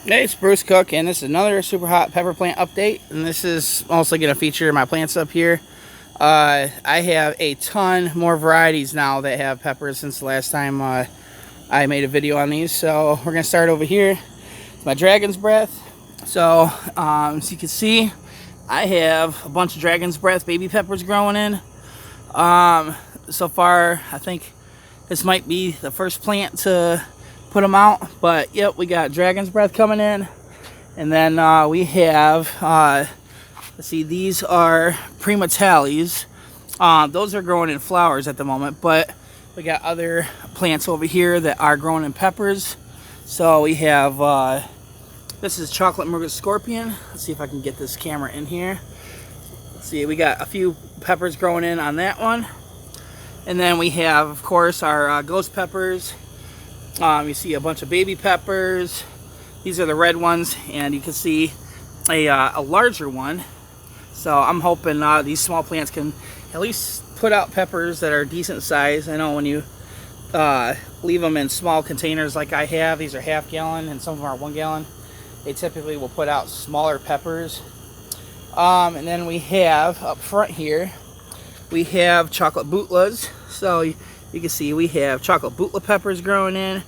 Hey, it's Bruce Cook, and this is another Superhot Pepper Plant update. And this is mostly going to feature my plants up here. I have a ton more varieties now that have peppers since the last time I made a video on these. So we're going to start over here. It's my Dragon's Breath. So as you can see, I have a bunch of Dragon's Breath baby peppers growing in. So far, I think this might be the first plant to put them out, but yep, we got Dragon's Breath coming in, and then we have let's see, these are Prima Tallies. Those are growing in flowers at the moment, but we got other plants over here that are growing in peppers. So we have this is Chocolate Murder Scorpion. Let's see if I can get this camera in here. Let's see, we got a few peppers growing in on that one, and then we have, of course, our ghost peppers. You see a bunch of baby peppers. These are the red ones, and you can see a larger one. So I'm hoping these small plants can at least put out peppers that are decent size. I know when you leave them in small containers like I have, these are half gallon and some of them are 1 gallon, they typically will put out smaller peppers. And then we have up front here, we have chocolate bootlegs. So you can see we have chocolate bootleg peppers growing in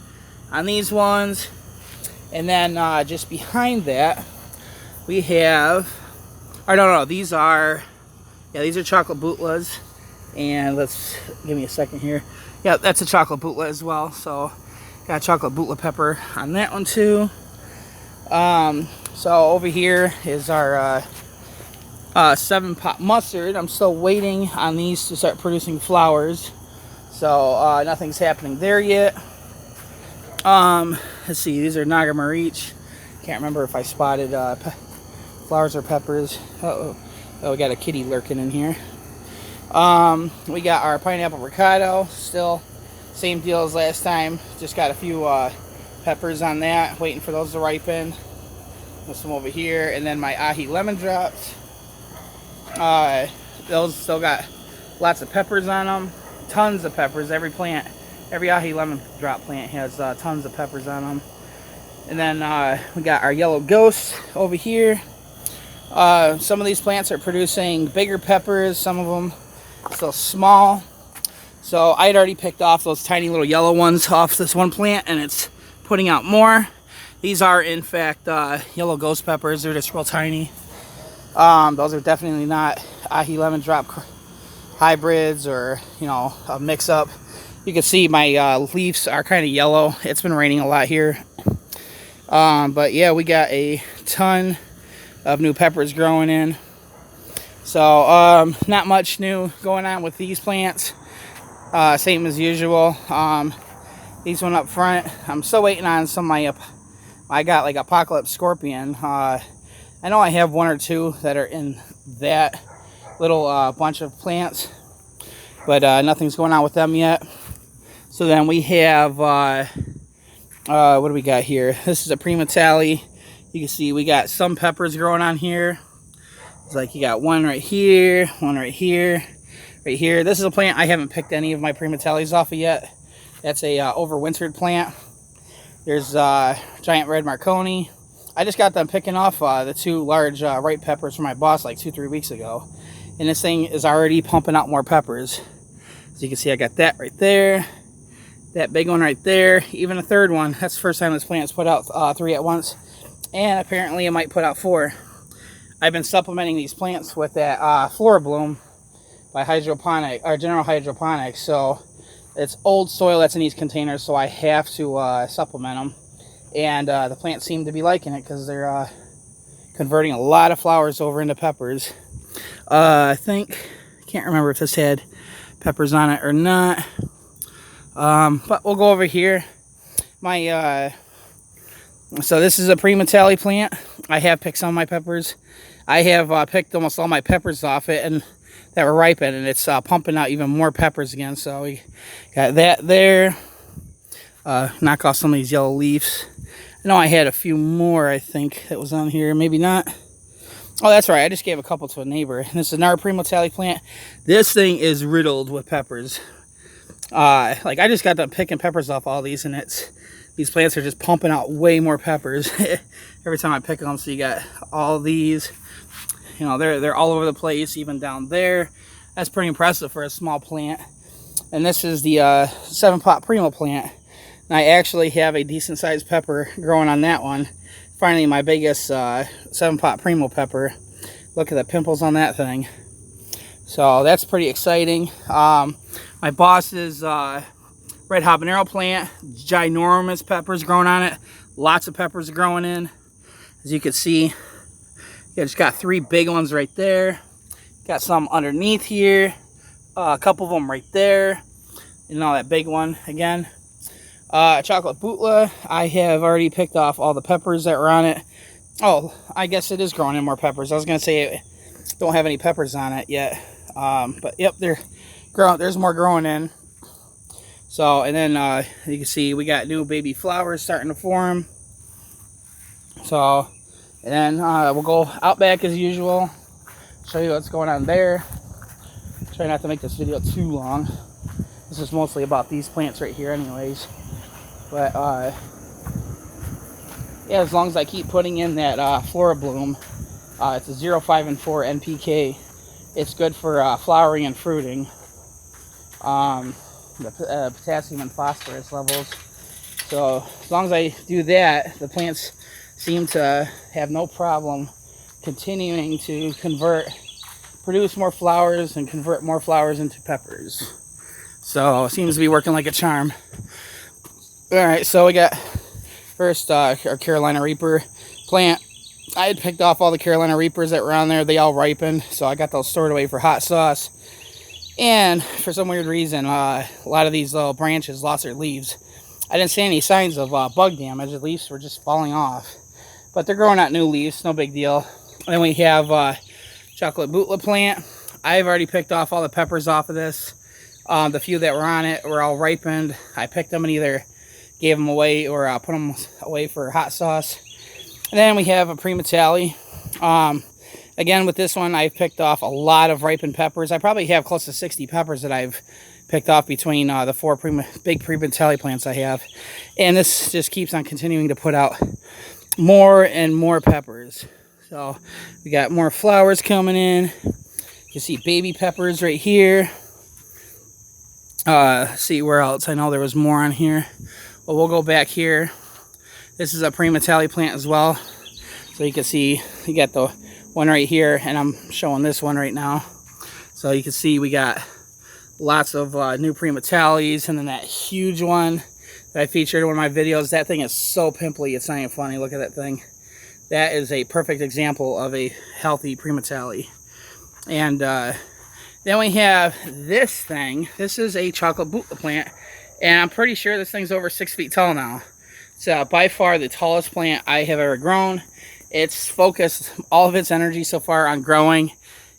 on these ones. And then just behind that, we have, or no, these are chocolate bootlegs. And let's, give me a second here. Yeah, that's a chocolate bootleg as well. So got chocolate bootleg pepper on that one too. So over here is our 7-pot mustard. I'm still waiting on these to start producing flowers. So nothing's happening there yet. Let's see, these are Nagamariche. Can't remember if I spotted flowers or peppers. Oh, we got a kitty lurking in here. We got our pineapple ricotta. Still same deal as last time. Just got a few peppers on that. Waiting for those to ripen. There's some over here, and then my ahi lemon drops. Those still got lots of peppers on them. Tons of peppers. Every plant, every ahi lemon drop plant has tons of peppers on them. And then we got our yellow ghost over here. Some of these plants are producing bigger peppers. Some of them still small. So I had already picked off those tiny little yellow ones off this one plant, and it's putting out more. These are in fact yellow ghost peppers. They're just real tiny. Those are definitely not ahi lemon drop hybrids or, you know, a mix-up. You can see my leaves are kind of yellow. It's been raining a lot here. But yeah, we got a ton of new peppers growing in. So not much new going on with these plants. Same as usual. These one up front, I'm still waiting on some of my, I got like Apocalypse Scorpion. I know I have one or two that are in that little bunch of plants, but nothing's going on with them yet. So then we have what do we got here? This is a Prima Tally. You can see we got some peppers growing on here. It's like you got one right here, one right here, right here. This is a plant I haven't picked any of my Prima Tallies off of yet. That's a overwintered plant. There's giant red Marconi. I just got them picking off the 2 large ripe peppers from my boss like 2-3 weeks ago. And this thing is already pumping out more peppers. As you can see, I got that right there. That big one right there. Even a third one. That's the first time this plant's put out 3 at once. And apparently it might put out 4. I've been supplementing these plants with that Flora Bloom by Hydroponic, or General Hydroponics. So it's old soil that's in these containers, so I have to supplement them. And the plants seem to be liking it because they're converting a lot of flowers over into peppers. I can't remember if this had peppers on it or not. But we'll go over here. So this is a Prima Tally plant. I have picked some of my peppers. I have picked almost all my peppers off it, and that were ripened, and it's pumping out even more peppers again. So we got that there. Knock off some of these yellow leaves. I know I had a few more, I think, that was on here. Maybe not. Oh, that's right. I just gave a couple to a neighbor. This is another Prima Tally plant. This thing is riddled with peppers. Like, I just got done picking peppers off all these, and these plants are just pumping out way more peppers every time I pick them. So you got all these, you know, they're all over the place, even down there. That's pretty impressive for a small plant. And this is the 7-pot Primo plant. And I actually have a decent sized pepper growing on that one. Finally, my biggest 7-pot Primo pepper. Look at the pimples on that thing. So that's pretty exciting. My boss's red habanero plant, ginormous peppers growing on it. Lots of peppers growing in. As you can see, yeah, just got 3 big ones right there. Got some underneath here. A couple of them right there. You know, that big one again. Chocolate Bootleg, I have already picked off all the peppers that were on it. Oh, I guess it is growing in more peppers. I was going to say it don't have any peppers on it yet. But yep, they're growing. There's more growing in. So, and then you can see we got new baby flowers starting to form. So, and then we'll go out back as usual. Show you what's going on there. Try not to make this video too long. This is mostly about these plants right here anyways. But yeah, as long as I keep putting in that Flora Bloom, it's a 0, 5, and 4 NPK. It's good for flowering and fruiting. The potassium and phosphorus levels. So as long as I do that, the plants seem to have no problem continuing to produce more flowers and convert more flowers into peppers. So it seems to be working like a charm. Alright, so we got first our Carolina Reaper plant. I had picked off all the Carolina Reapers that were on there. They all ripened, so I got those stored away for hot sauce. And for some weird reason, a lot of these little branches lost their leaves. I didn't see any signs of bug damage. The leaves were just falling off. But they're growing out new leaves, no big deal. And then we have Chocolate Bootleg plant. I've already picked off all the peppers off of this. The few that were on it were all ripened. I picked them and either gave them away or put them away for hot sauce. And then we have a Prima Tally. Again, with this one, I've picked off a lot of ripened peppers. I probably have close to 60 peppers that I've picked off between the 4 big Prima Tally plants I have. And this just keeps on continuing to put out more and more peppers. So we got more flowers coming in. You can see baby peppers right here. See where else? I know there was more on here. Well, we'll go back here. This is a Prima Tally plant as well. So you can see you got the one right here, and I'm showing this one right now. So you can see we got lots of new Prima Tallies, and then that huge one that I featured in one of my videos. That thing is so pimply, it's not even funny. Look at that thing. That is a perfect example of a healthy Prima Tally. And then we have this thing. This is a Chocolate Bootleg plant, and I'm pretty sure this thing's over 6 feet tall now. It's by far the tallest plant I have ever grown. It's focused all of its energy so far on growing,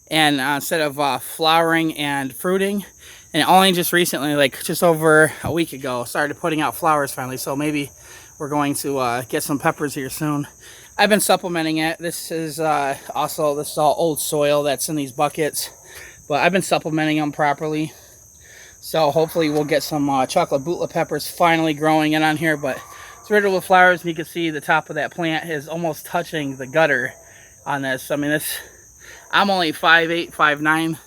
and instead of flowering and fruiting. And only just recently, like just over a week ago, started putting out flowers finally. So maybe we're going to get some peppers here soon. I've been supplementing it. This is also, this is all old soil that's in these buckets. But I've been supplementing them properly. So hopefully we'll get some Chocolate Bootleg peppers finally growing in on here. But it's riddled with flowers. And you can see the top of that plant is almost touching the gutter on this. I mean, I'm only 5'8", 5'9".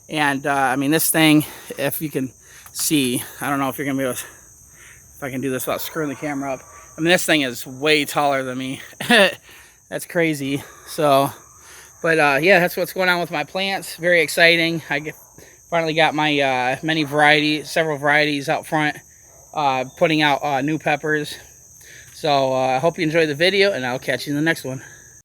And I mean, this thing, if you can see, I don't know if you're going to be able to, if I can do this without screwing the camera up. I mean, this thing is way taller than me. That's crazy. So, but yeah, that's what's going on with my plants. Very exciting. Finally got my several varieties out front, putting out new peppers. So I hope you enjoyed the video, and I'll catch you in the next one.